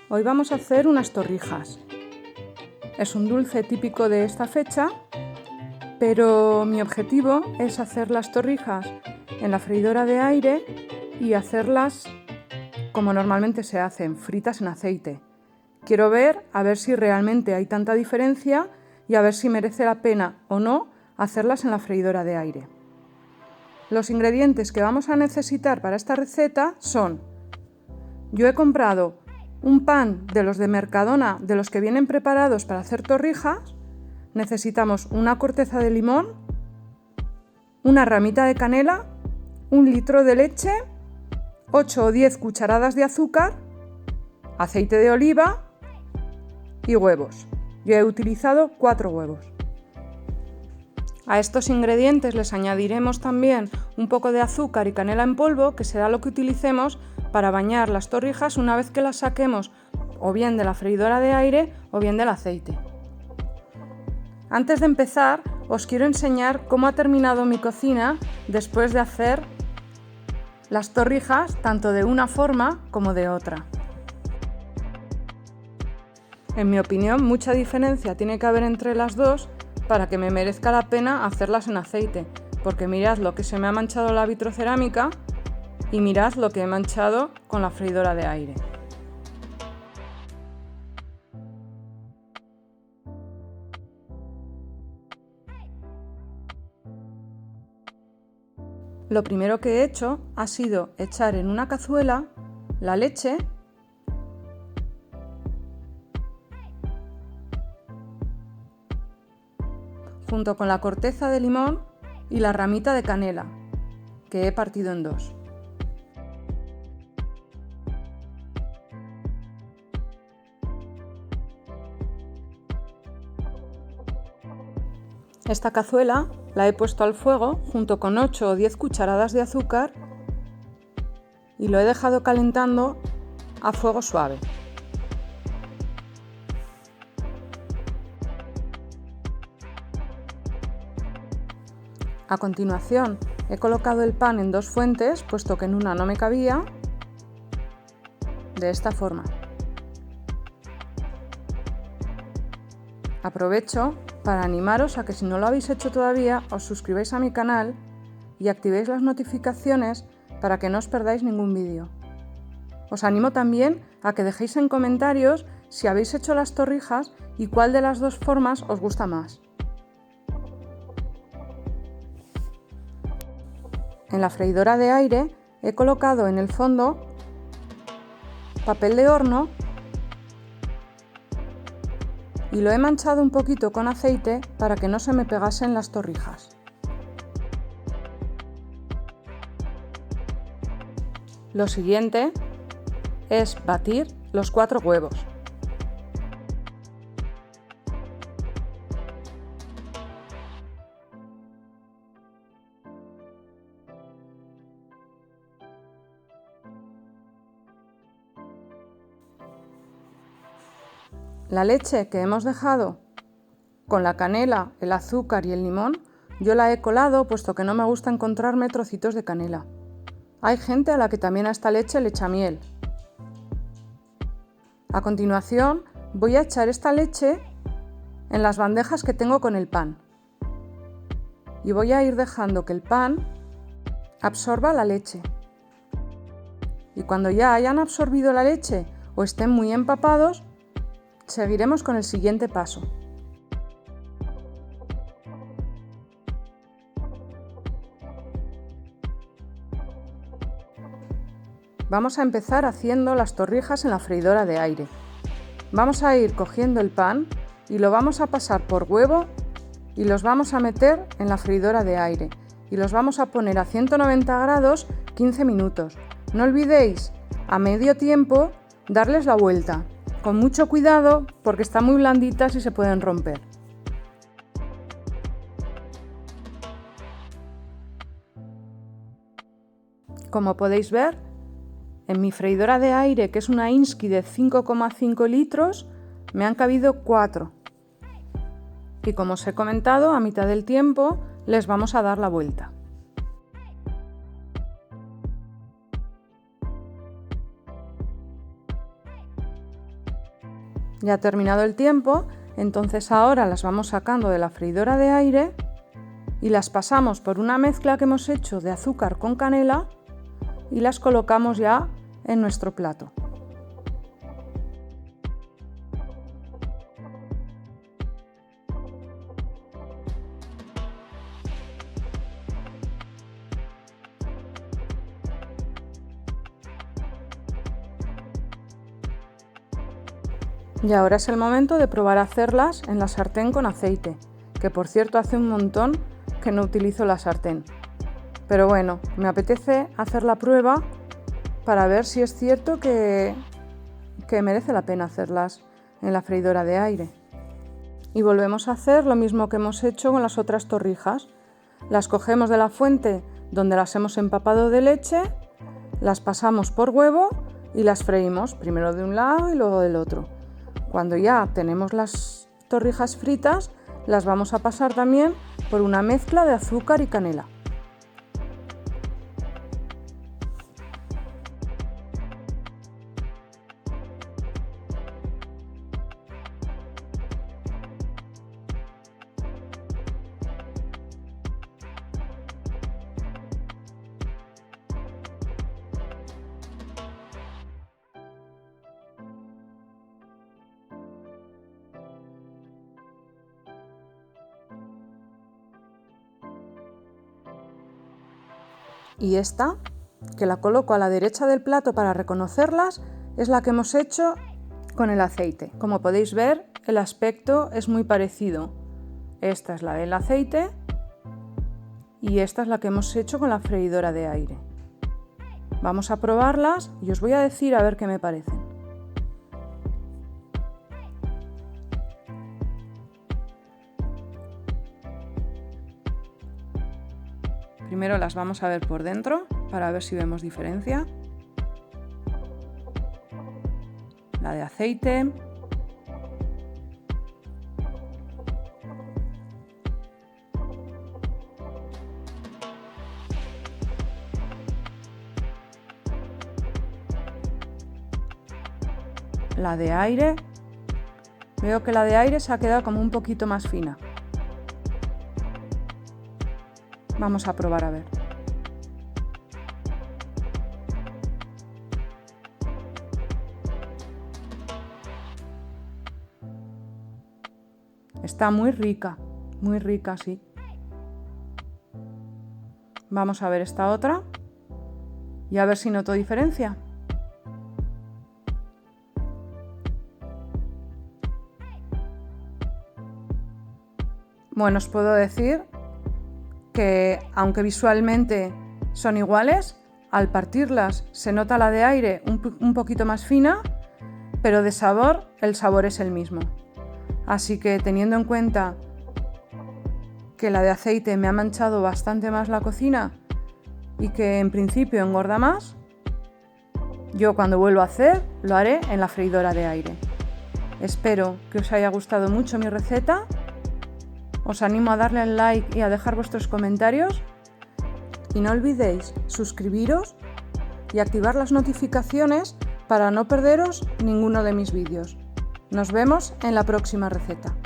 Hoy vamos a hacer unas torrijas. Es un dulce típico de esta fecha, pero mi objetivo es hacer las torrijas en la freidora de aire y hacerlas como normalmente se hacen, fritas en aceite. Quiero ver a ver si realmente hay tanta diferencia y a ver si merece la pena o no hacerlas en la freidora de aire. Los ingredientes que vamos a necesitar para esta receta son: yo he comprado un pan de los de Mercadona, de los que vienen preparados para hacer torrijas. Necesitamos una corteza de limón, una ramita de canela, 1 litro de leche, 8 o 10 cucharadas de azúcar, aceite de oliva y huevos. Yo he utilizado 4 huevos. A estos ingredientes les añadiremos también un poco de azúcar y canela en polvo, que será lo que utilicemos para bañar las torrijas una vez que las saquemos o bien de la freidora de aire o bien del aceite. Antes de empezar, os quiero enseñar cómo ha terminado mi cocina después de hacer las torrijas tanto de una forma como de otra. En mi opinión, mucha diferencia tiene que haber entre las dos para que me merezca la pena hacerlas en aceite, porque mirad lo que se me ha manchado la vitrocerámica y mirad lo que he manchado con la freidora de aire. Lo primero que he hecho ha sido echar en una cazuela la leche junto con la corteza de limón y la ramita de canela, que he partido en dos. Esta cazuela la he puesto al fuego junto con 8 o 10 cucharadas de azúcar y lo he dejado calentando a fuego suave. A continuación, he colocado el pan en 2 fuentes, puesto que en una no me cabía, de esta forma. Aprovecho para animaros a que si no lo habéis hecho todavía, os suscribáis a mi canal y activéis las notificaciones para que no os perdáis ningún vídeo. Os animo también a que dejéis en comentarios si habéis hecho las torrijas y cuál de las dos formas os gusta más. En la freidora de aire he colocado en el fondo papel de horno y lo he manchado un poquito con aceite para que no se me pegasen las torrijas. Lo siguiente es batir los 4 huevos. La leche que hemos dejado con la canela, el azúcar y el limón, yo la he colado puesto que no me gusta encontrarme trocitos de canela. Hay gente a la que también a esta leche le echa miel. A continuación voy a echar esta leche en las bandejas que tengo con el pan y voy a ir dejando que el pan absorba la leche. Y cuando ya hayan absorbido la leche o estén muy empapados, seguiremos con el siguiente paso. Vamos a empezar haciendo las torrijas en la freidora de aire. Vamos a ir cogiendo el pan y lo vamos a pasar por huevo y los vamos a meter en la freidora de aire y los vamos a poner a 190 grados 15 minutos. No olvidéis, a medio tiempo, darles la vuelta. Con mucho cuidado porque están muy blanditas y se pueden romper. Como podéis ver, en mi freidora de aire, que es una Insky de 5,5 litros, me han cabido 4. Y como os he comentado, a mitad del tiempo les vamos a dar la vuelta. Ya ha terminado el tiempo, entonces ahora las vamos sacando de la freidora de aire y las pasamos por una mezcla que hemos hecho de azúcar con canela y las colocamos ya en nuestro plato. Y ahora es el momento de probar a hacerlas en la sartén con aceite, que por cierto hace un montón que no utilizo la sartén. Pero bueno, me apetece hacer la prueba para ver si es cierto que merece la pena hacerlas en la freidora de aire. Y volvemos a hacer lo mismo que hemos hecho con las otras torrijas. Las cogemos de la fuente donde las hemos empapado de leche, las pasamos por huevo y las freímos, primero de un lado y luego del otro. Cuando ya tenemos las torrijas fritas, las vamos a pasar también por una mezcla de azúcar y canela. Y esta, que la coloco a la derecha del plato para reconocerlas, es la que hemos hecho con el aceite. Como podéis ver, el aspecto es muy parecido. Esta es la del aceite y esta es la que hemos hecho con la freidora de aire. Vamos a probarlas y os voy a decir a ver qué me parecen. Primero las vamos a ver por dentro para ver si vemos diferencia. La de aceite. La de aire. Veo que la de aire se ha quedado como un poquito más fina. Vamos a probar a ver. Está muy rica, sí. Vamos a ver esta otra y a ver si noto diferencia. Bueno, os puedo decir que aunque visualmente son iguales, al partirlas se nota la de aire un poquito más fina, pero de sabor, el sabor es el mismo. Así que teniendo en cuenta que la de aceite me ha manchado bastante más la cocina y que en principio engorda más, yo cuando vuelvo a hacer lo haré en la freidora de aire. Espero que os haya gustado mucho mi receta. Os animo a darle al like y a dejar vuestros comentarios. Y no olvidéis suscribiros y activar las notificaciones para no perderos ninguno de mis vídeos. Nos vemos en la próxima receta.